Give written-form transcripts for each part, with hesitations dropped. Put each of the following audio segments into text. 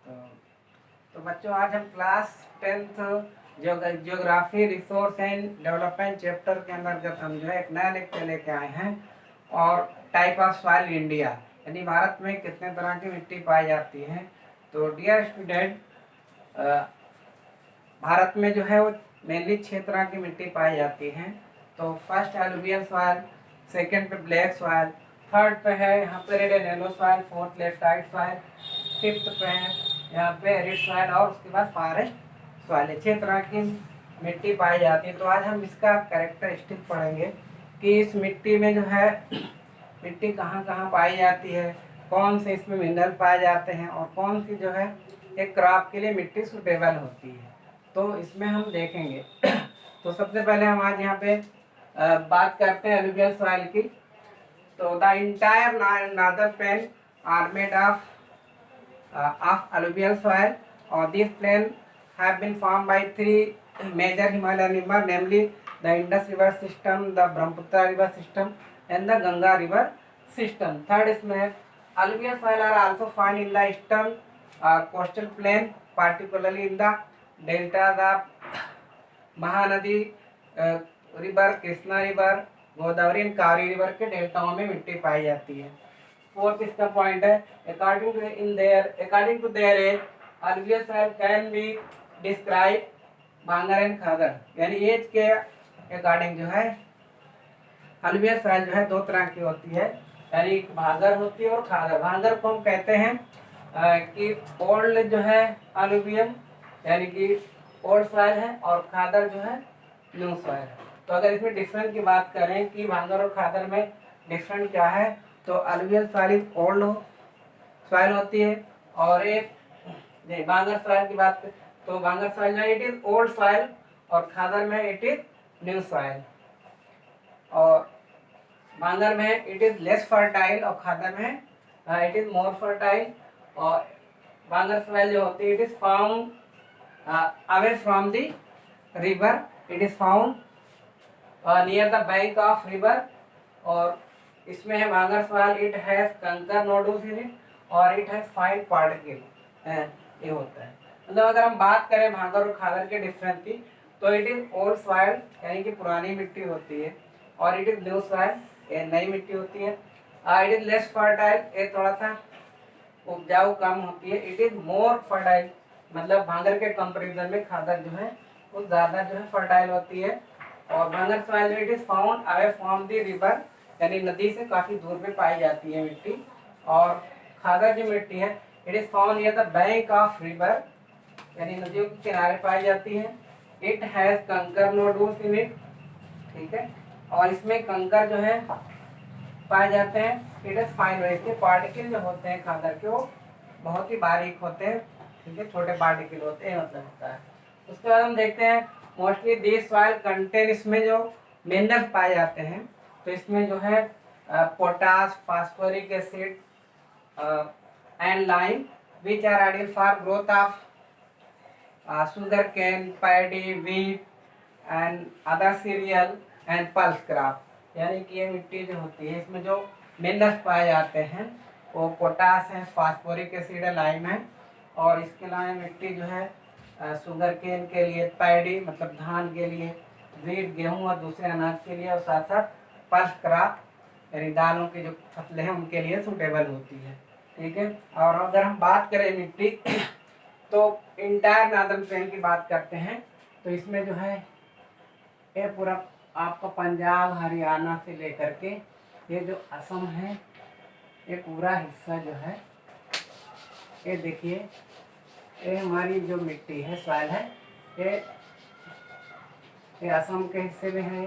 तो, तो बच्चों आज हम class 10th geography resource and development chapter के अंतर्गत हम जो है एक नया लेक्चर लेके आए हैं और टाइप ऑफ सॉइल इंडिया, यानी भारत में कितने तरह की मिट्टी पाई जाती है। तो डियर स्टूडेंट, भारत में जो है वो मेनली 6 तरह की मिट्टी पाई जाती है। तो फर्स्ट एलुवियल सॉइल, सेकंड पे ब्लैक सॉइल, थर्ड पे है यहाँ पे red and yellow soil, fourth laterite soil, fifth पे है यहाँ पे रिच सॉइल और उसके बाद फॉरेस्ट सॉइल। 6 तरह की मिट्टी पाई जाती है। तो आज हम इसका कैरेक्टरिस्टिक पढ़ेंगे कि इस मिट्टी में जो है मिट्टी कहाँ कहाँ पाई जाती है, कौन से इसमें मिनरल पाए जाते हैं और कौन सी जो है एक क्रॉप के लिए मिट्टी सुटेबल होती है। तो इसमें हम देखेंगे। तो सबसे पहले हम आज यहाँ पे बात करते हैं एलुवियल सॉइल की। तो the entire northern plain are made of alluvial soil, or these plains have been formed by 3 major Himalayan rivers, namely the Indus river system, the Brahmaputra river system and the Ganga river system. Third इसमें alluvial soil are also found in the eastern coastal plain, particularly in the delta, the Mahanadi river, Krishna river, Godavari and Kaveri river के डेल्टाओं में मिट्टी पाई जाती है। Fourth इसका point है, according to their age alluvial soil can be describe bhangar and khadar, यानी age के according जो है alluvial soil जो है 2 तरह की होती है, यानी भांगर होती है और खादर। भांगर को हम कहते हैं कि ओल्ड जो है alluvium, यानी कि ओल्ड सॉइल है, और खादर जो है न्यू सॉइल है। तो अगर इसमें डिफरेंस की बात करें कि भांगर और खादर में डिफरेंट क्या है, तो alluvial soil ओल्ड सॉइल होती है और एक भांगर सॉइल की बात करें तो भांगर सॉइल में इट इज ओल्ड सॉइल और खादर में इट इज न्यू सॉइल। और भांगर में इट इज लेस फर्टाइल और खादर में इट इज मोर फर्टाइल। और भांगर सॉइल जो होती है it is found away from the river, it is found near the bank of river. और इसमें है भांगर सॉइल, इट हैज कंकर नोडुल्स इन इट और इट हैज फाइन पार्टिकल, ये होता है। मतलब अगर हम बात करें भांगर और खादर के डिफरेंस की, तो इट इज ओल्ड सॉइल यानी कि पुरानी मिट्टी होती है, और इट इज न्यू सॉइल, ये नई मिट्टी होती है। इट इज लेस फर्टाइल, ये थोड़ा सा उपजाऊ कम होती है। इट इज मोर फर्टाइल, मतलब भांगर के कंपेरिजन में खादर जो है वो ज़्यादा जो है फर्टाइल होती है। और भांगर soil it is found away from the river, यानी नदी से काफ़ी दूर पे पाई जाती है मिट्टी। और खादर जो मिट्टी है it is found near the bank of river, यानी नदियों के किनारे पाई जाती है। इट हैज कंकर नोडुल्स इन इट, ठीक है, और इसमें कंकर जो है पाए जाते हैं। इट इज फाइन, इसके पार्टिकल जो होते हैं खादर के वो बहुत ही बारीक होते हैं, ठीक है, छोटे पार्टिकल होते हैं, मतलब होता है। उसके बाद हम देखते हैं मोस्टली दिस सॉइल कंटेन, इसमें जो मिनरल्स पाए जाते हैं तो इसमें जो है potash, phosphoric acid and lime, which are ideal for growth of sugar cane, paddy, wheat and other cereal and pulse crop। यानी कि ये मिट्टी जो होती है इसमें जो मिनरल्स पाए जाते हैं वो पोटास है, फास्फोरिक एसिड है, लाइम है। और इसके अलावा मिट्टी जो है शुगर केन के लिए, पैडी मतलब धान के लिए, वीट गेहूँ और दूसरे अनाज के लिए, और साथ साथ पल्स क्रॉप यानी दालों की जो फसलें हैं उनके लिए सूटेबल होती है, ठीक है। और अगर हम बात करें मिट्टी तो इंटायर नॉर्दर्न प्लेन की बात करते हैं, तो इसमें जो है ये पूरा आपका पंजाब हरियाणा से लेकर के ये जो असम है ये पूरा हिस्सा जो है, ये देखिए ये हमारी जो मिट्टी है सॉइल है ये असम के हिस्से में है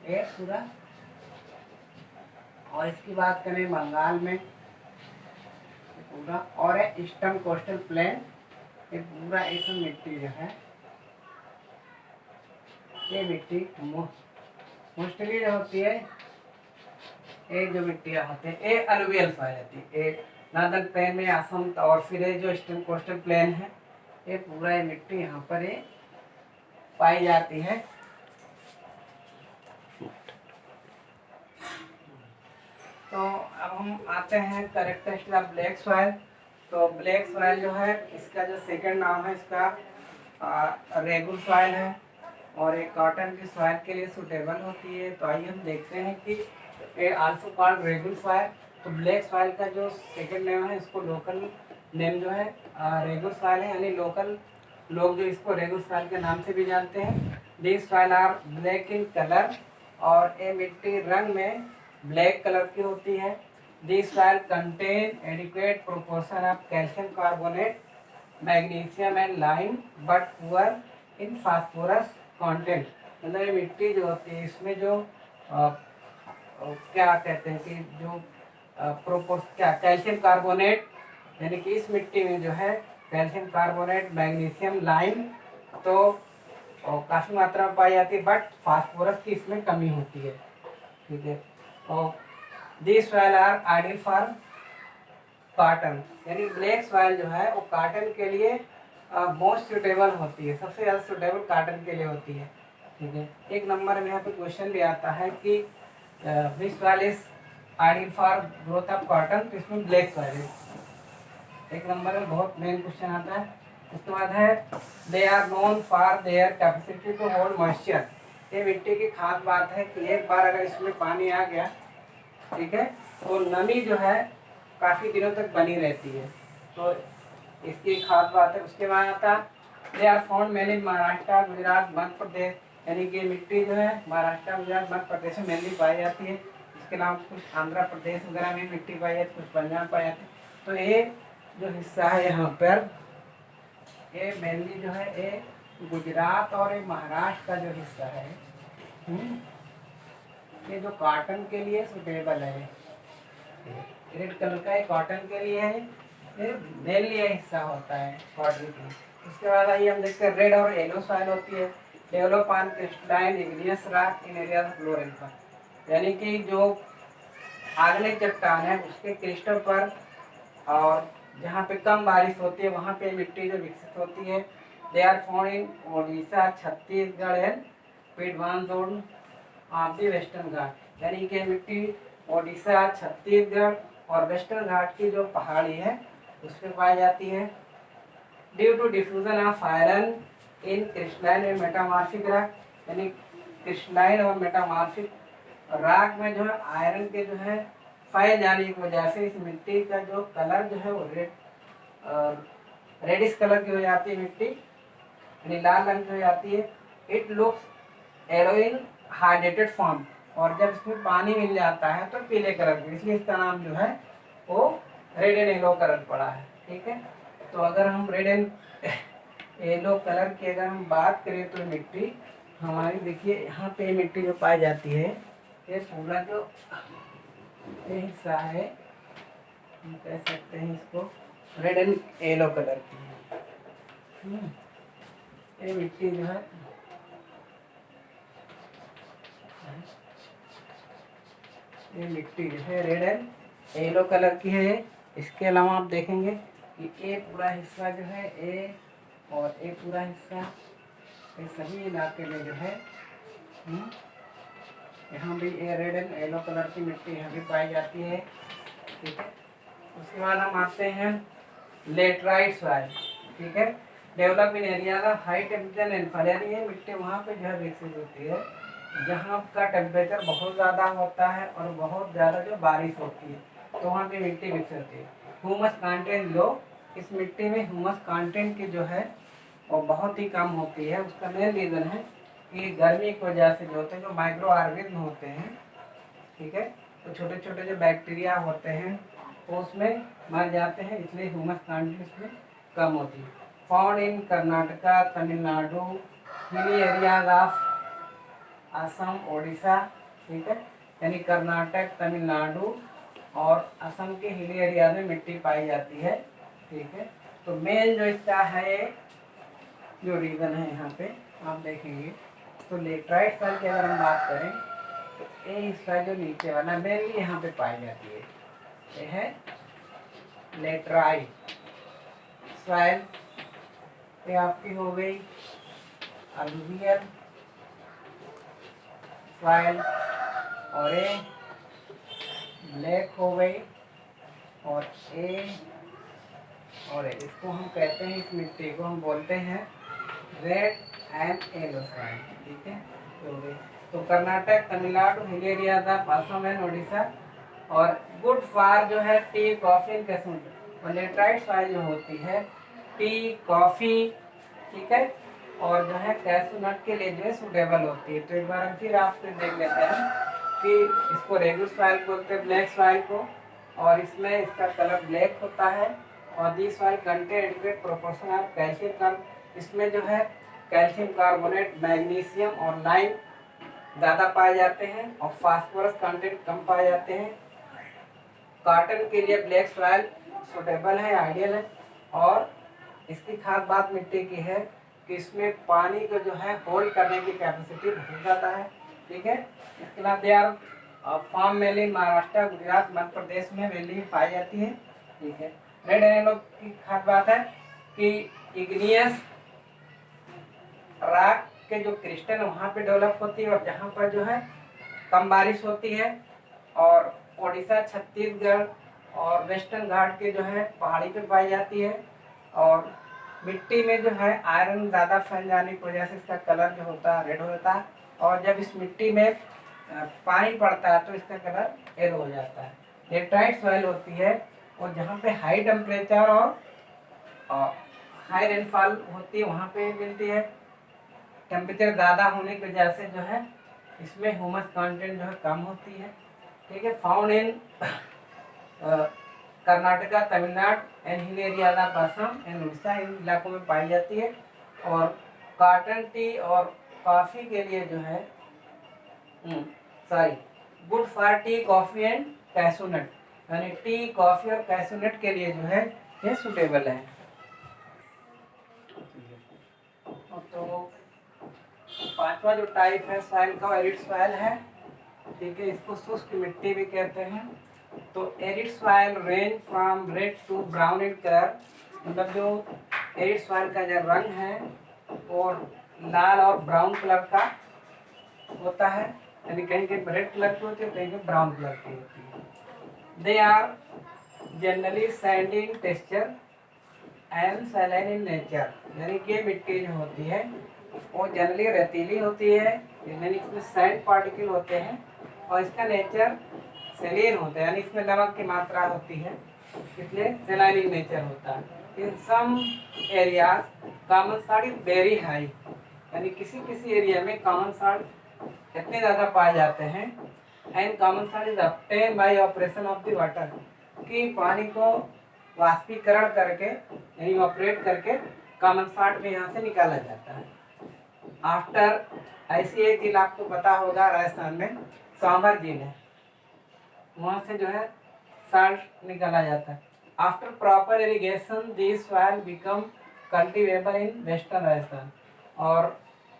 ये पूरा। और इसकी बात करें बंगाल में पूरा, और है ईस्टर्न कोस्टल प्लेन, ये पूरा इस मिट्टी जो है ये मिट्टी मोस्टली जो होती है ये जो मिट्टियाँ होती है ये अलुवियल सॉइल होती है। ये नॉर्दर्न प्लेन में असम, और फिर ये जो ईस्टर्न कोस्टल प्लेन है ये पूरा ये मिट्टी यहाँ पर ये पाई जाती है। तो अब हम आते हैं कैरेक्टरिस्टिक ऑफ ब्लैक सॉइल। तो ब्लैक सॉइल जो है इसका जो सेकंड नाम है इसका रेगुल सॉइल है और एक कॉटन की सॉइल के लिए सूटेबल होती है। तो आइए हम देखते हैं कि ये आल्सो कॉल्ड रेगुल सॉइल। तो ब्लैक सॉइल का जो सेकंड नेम है इसको लोकल नेम जो है रेगुल सॉइल है, यानी लोकल लोग जो इसको रेगुल सॉइल के नाम से भी जानते हैं। This soil are black in colour और ये मिट्टी रंग में ब्लैक कलर की होती है। This soil contain adequate proportion of calcium carbonate, magnesium and lime but poor in phosphorus content. मतलब ये मिट्टी जो होती है इसमें जो क्या कहते हैं कि जो क्या कैल्शियम कार्बोनेट, यानी कि इस मिट्टी में जो है कैल्शियम कार्बोनेट, मैग्नीशियम, लाइम तो काफ़ी मात्रा में पाई जाती है, बट फास्फोरस की इसमें कमी होती है। ठीक है। और this soil are ideal for cotton, यानी ब्लैक सॉइल जो है वो कॉटन के लिए मोस्ट सुटेबल होती है, सबसे ज़्यादा सुटेबल कॉटन के लिए होती है। ठीक है। एक नंबर में यहाँ पे क्वेश्चन भी आता है कि विच soil is ideal for growth of cotton, तो इसमें ब्लैक सॉइल है। एक नंबर में बहुत मेन क्वेश्चन आता है। उसके बाद है they are known for their capacity to hold moisture. ये मिट्टी की खास बात है कि एक बार अगर इसमें पानी आ गया, ठीक है, तो नमी जो है काफ़ी दिनों तक बनी रहती है, तो इसकी खास बात है। उसके बाद आता they are found mainly Maharashtra, Gujarat, Madhya Pradesh, यानी कि मिट्टी जो है महाराष्ट्र, गुजरात, मध्य प्रदेश में मेनली पाई जाती है। इसके अलावा कुछ आंध्र प्रदेश वगैरह में मिट्टी पाई जाती है, कुछ पंजाब पाई जाती है। तो ये जो हिस्सा है यहाँ पर ये मेनली जो है ये गुजरात और ये महाराष्ट्र का जो हिस्सा है, ये जो कॉटन के लिए सुटेबल है। रेड कलर का कॉटन के लिए है, ये मेनली ये हिस्सा होता है कॉटन की। उसके बाद आइए हम देखते हैं रेड और येलो सॉइल होती है। Develop on crystalline igneous rock in area of low rainfall, यानी कि जो आगले चट्टान है उसके क्रिस्टल पर और जहाँ पे कम बारिश होती है वहाँ पे मिट्टी जो विकसित होती है। They are found in Odisha, Chhattisgarh and piedmont zone of the western Ghat, यानी कि मिट्टी ओडिशा, छत्तीसगढ़ और वेस्टर्न घाट की जो पहाड़ी है उस पर पाई जाती है। Due to diffusion of iron in crystalline and metamorphic rock, यानी क्रिस्टलाइन और मेटामॉर्फिक रॉक में जो है आयरन के जो है फैल जाने की वजह से इस मिट्टी का जो कलर जो है वो रेडिश कलर की हो जाती है मिट्टी, यानी लाल रंग की हो जाती है। It looks yellow in hydrated form, और जब इसमें पानी मिल जाता है तो पीले कलर की, इसलिए इसका नाम जो है वो रेड एंड येलो कलर पड़ा है। ठीक है। तो अगर हम रेड एंड येलो कलर की अगर हम बात करें तो मिट्टी हमारी, देखिए यहाँ पे मिट्टी जो पाई जाती है ये पूरा जो ये हिस्सा है हम कह सकते हैं इसको रेड एंड येलो कलर की है। ये मिट्टी जो है ये मिट्टी जो है रेड एंड येलो कलर की है। इसके अलावा आप देखेंगे कि ये पूरा हिस्सा जो है ये और ये पूरा हिस्सा, ये सभी इलाके में जो है यहाँ भी ये रेड एंड येलो कलर की मिट्टी यहाँ भी पाई जाती है। ठीक है। उसके बाद हम आते हैं लेटराइट सॉइल। ठीक है। डेवलप इन एरिया का हाई टेम्परेचर रेनफॉल, यानी ये मिट्टी वहाँ पे जो है विकसित होती है जहाँ का टेम्परेचर बहुत ज़्यादा होता है और बहुत ज़्यादा जो बारिश होती है, तो वहाँ पे मिट्टी विकसित होती है। ह्यूमस कंटेंट लो, इस मिट्टी में ह्यूमस कंटेंट की जो है वो बहुत ही कम होती है। उसका मेन रीज़न है कि गर्मी की वजह से जो होते हैं जो माइक्रो ऑर्गेनिज्म होते हैं, ठीक है, तो छोटे छोटे जो बैक्टीरिया होते हैं वो उसमें मर जाते हैं, इसलिए ह्यूमस कंटेंट इसमें कम होती है। Found in Karnataka, Tamil Nadu, hilly areas of Assam, Odisha. ठीक है। यानी कर्नाटक, तमिलनाडु और असम के हिली एरिया में मिट्टी पाई जाती है। ठीक है। तो मेन जो इसका है जो रीज़न है यहाँ पे आप देखेंगे तो लेटराइट सॉइल की अगर हम बात करें तो ये हिस्सा जो नीचे वाला मेनली यहाँ पे पाई जाती है, ये है लेटराइट सॉइल। ये आपकी हो गई अलुवियल सॉइल और ये ब्लैक हो गई और ये और इसको हम कहते हैं, इस मिट्टी को हम बोलते हैं रेड एंड येलो सॉइल। ठीक है, तो कर्नाटक, तमिलनाडु, हिल एरिया था, असम एंड ओडिशा। और गुड फार जो है टी, कॉफी एंड कैसनट। और लेटराइट सॉइल जो होती है टी, कॉफी, ठीक है, और जो है कैशू नट के लिए जो है सुटेबल होती है। तो एक बार हम फिर आपसे देख लेते हैं कि इसको रेगुलर सॉइल बोलते हैं, ब्लैक सॉइल को, और इसमें इसका कलर ब्लैक होता है। और this soil contain adequate proportion of calcium carb, इसमें जो है कैल्शियम कार्बोनेट, मैग्नीशियम और लाइम ज़्यादा पाए जाते हैं, और फास्फोरस कंटेंट कम पाए जाते हैं। कॉटन के लिए ब्लैक सॉइल सुटेबल है, आइडियल है। और इसकी खास बात मिट्टी की है कि इसमें पानी को जो है होल्ड करने की कैपेसिटी बहुत ज़्यादा है। ठीक है, इसके बाद यार फार्म वैली महाराष्ट्र, गुजरात, मध्य प्रदेश में वैली पाई जाती है। ठीक है, रेड एनेलो की खास बात है कि इग्नियस रॉक के जो क्रिस्टल वहाँ पे डेवलप होती है, और जहाँ पर जो है कम बारिश होती है। और उड़ीसा, छत्तीसगढ़ और वेस्टर्न घाट के जो है पहाड़ी पे पाई जाती है। और मिट्टी में जो है आयरन ज़्यादा फैल जाने की वजह से इसका कलर जो होता है रेड होता है। और जब इस मिट्टी में पानी पड़ता है तो इसका कलर येलो हो जाता है। लेटराइट सॉइल होती है, और जहाँ पे हाई टेम्परेचर और हाई रेनफॉल होती है वहाँ पे मिलती है। टेम्परेचर ज़्यादा होने की वजह से जो है इसमें ह्यूमस कंटेंट जो है कम होती है। ठीक है, found in Karnataka, Tamil Nadu and hill area of Assam and Orissa, इन इलाकों में पाई जाती है। और कॉटन, टी और कॉफ़ी के लिए जो है good for T, coffee and cashew nut, यानी टी, कॉफ़ी और कैशूनट के लिए जो है ये सुटेबल है। तो पांचवा जो टाइप है सॉइल का, एरिड सॉइल है। ठीक है, इसको शुष्क मिट्टी भी कहते हैं। तो arid soil range from red to brown in colour, मतलब जो एरिड सॉइल का जो रंग है वो लाल और ब्राउन कलर का होता है, यानी कहीं कहीं रेड कलर की होती है, कहीं कहीं ब्राउन कलर की होती है। They are generally sandy in texture and saline in nature, यानी कि मिट्टी जो होती है वो जनरली रेतीली होती है, यानी इसमें सैंड पार्टिकल होते हैं। और इसका नेचर सेलिन होता है, यानी इसमें नमक की मात्रा होती है, इसलिए सेलाइनिक नेचर होता है। In some areas common salt is very high, यानी किसी किसी एरिया में कॉमन सॉल्ट इतने ज़्यादा पाए जाते हैं। And common salt is obtain bye operation of the water, कि पानी को वाष्पीकरण करके यानी ऑपरेट करके कॉमन सॉल्ट में यहाँ से निकाला जाता है। आफ्टर ऐसी एक झील आपको पता होगा राजस्थान में सांभर झील है, वहाँ से जो है साल्ट निकाला जाता है। After proper irrigation this soil become cultivable in western Rajasthan. और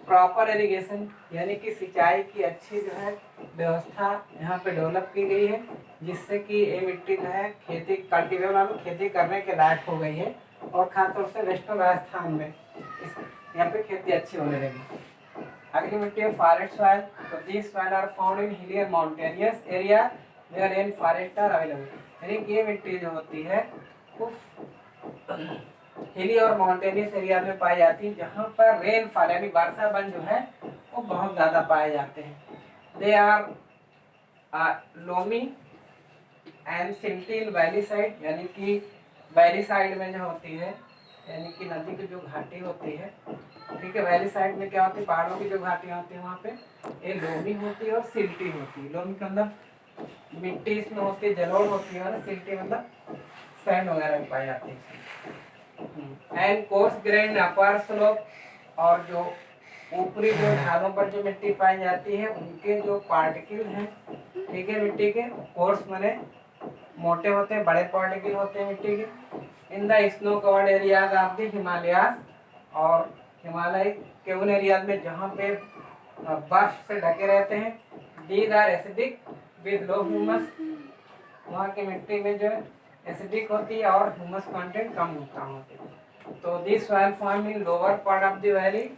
प्रॉपर इरिगेशन यानी कि सिंचाई की अच्छी जो है व्यवस्था यहाँ पे डेवलप की गई है, जिससे कि ये मिट्टी जो है खेती कल्टीवेबल खेती करने के लायक हो गई है। और खासतौर से वेस्टर्न राजस्थान में इस यहाँ पे खेती अच्छी होने लगी। अगली मिट्टी है फॉरेस्ट सॉइल। तो this soil are found in hilly and mountainous area where rain forest are available, यानी कि ये मिट्टी जो होती है वो हिली और माउंटेनियस एरिया में पाई जाती है, जहाँ पर रेन फॉल यानी वर्षा वन जो है वो बहुत ज़्यादा पाए जाते हैं। They are loamy and silty in valley side, यानी कि वैली साइड में जो होती है, यानी कि नदी की जो घाटी होती है। ठीक है, वैली साइड में क्या होती है, पहाड़ों की जो घाटियाँ होती है वहाँ पे ये लोमी होती है और सिल्टी होती है। लोमी का मतलब मिट्टी इसमें होती है, जलोढ़ होती है, और सिल्टी मतलब सैंड वगैरह में पाई जाती है। And coarse grain upper slope, और जो ऊपरी जो ढालों पर जो मिट्टी पाई जाती है उनके जो पार्टिकल हैं, ठीक है, मिट्टी के कोर्स माने मोटे होते हैं, बड़े पार्टिकल होते हैं मिट्टी के। In the snow covered areas of the Himalayas, और हिमालय के उन एरियाज में जहाँ पे बर्फ से ढके रहते हैं। These are acidic with low humus, वहाँ की मिट्टी में जो एसिडिक होती है और ह्यूमस कंटेंट कम होता है। तो this soil form in lower part of the valley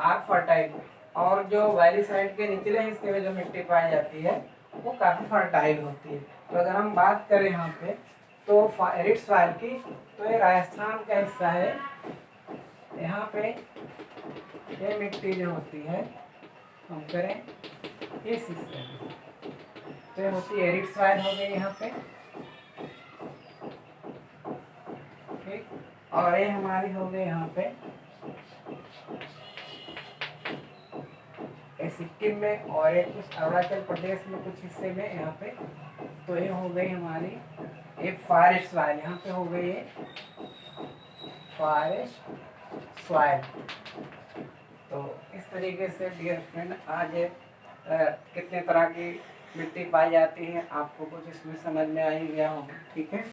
are fertile, और जो वैली साइड के निचले हिस्से में जो मिट्टी पाई जाती है वो काफ़ी फर्टाइल होती है। तो अगर हम बात करें यहाँ पे तो एरिड सॉइल की, तो ये राजस्थान का हिस्सा है। यहाँ पे ये मिट्टी जो होती है हम करें इस हिस्से में, तो ये होती है एरिड सॉइल हो गई यहाँ पे, ठीक। और ये हमारी हो गई यहाँ पे सिक्किम में, और एक कुछ अरुणाचल प्रदेश में कुछ हिस्से में यहाँ पे। तो ये हो गई हमारी ये फॉरेस्ट सॉइल, यहाँ पे हो गई ये फॉरेस्ट सॉइल। तो इस तरीके से डियर फ्रेंड आज कितने तरह की मिट्टी पाई जाती है आपको कुछ इसमें समझ में आ ही गया होगा, ठीक है।